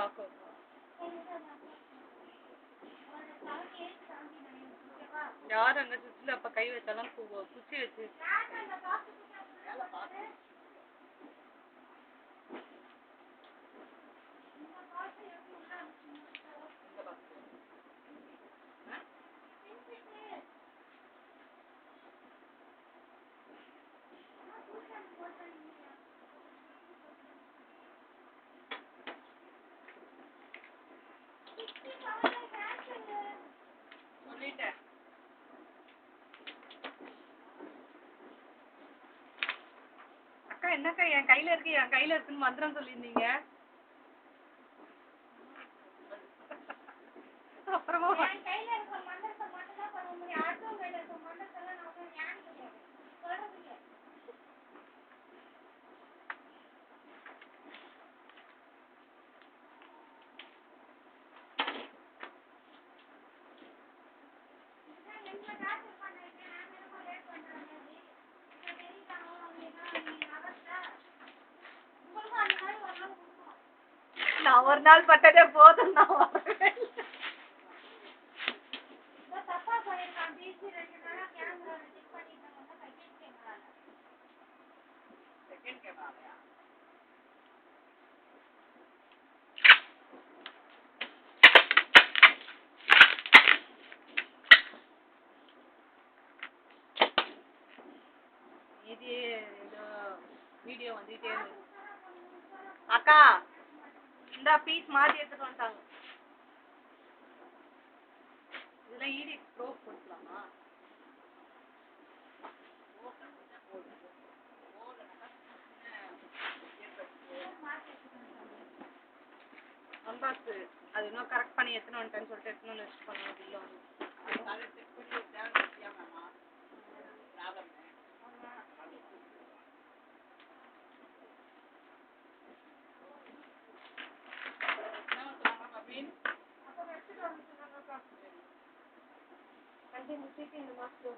காக்கும். யார் அங்க சுற்றில அப்ப கை வச்சாலும் குச்சி வச்சு சொல்லிட்டேன். அக்கா என்னக்கா என் கையில இருக்குன்னு மந்திரம் சொல்லியிருந்தீங்க. அப்புறமா நான் ஒரு நாள் பட்டதே போதும். நான் வரவே வீடியோ வந்துட்டே இருக்கு. அக்கா இந்த பீஸ் மாத்தி எடுத்துட்டு வந்துட்டாங்க. இதெல்லாம் ஈடி ப்ரோ கொடுக்கலாமா? அம்பாஸ் அது இன்னும் கரெக்ட் பண்ணி எத்தனை வந்துட்டேன்னு சொல்லிட்டு எத்தனை லிஸ்ட் பண்ணணும். இல்லை இந்த மாசத்துல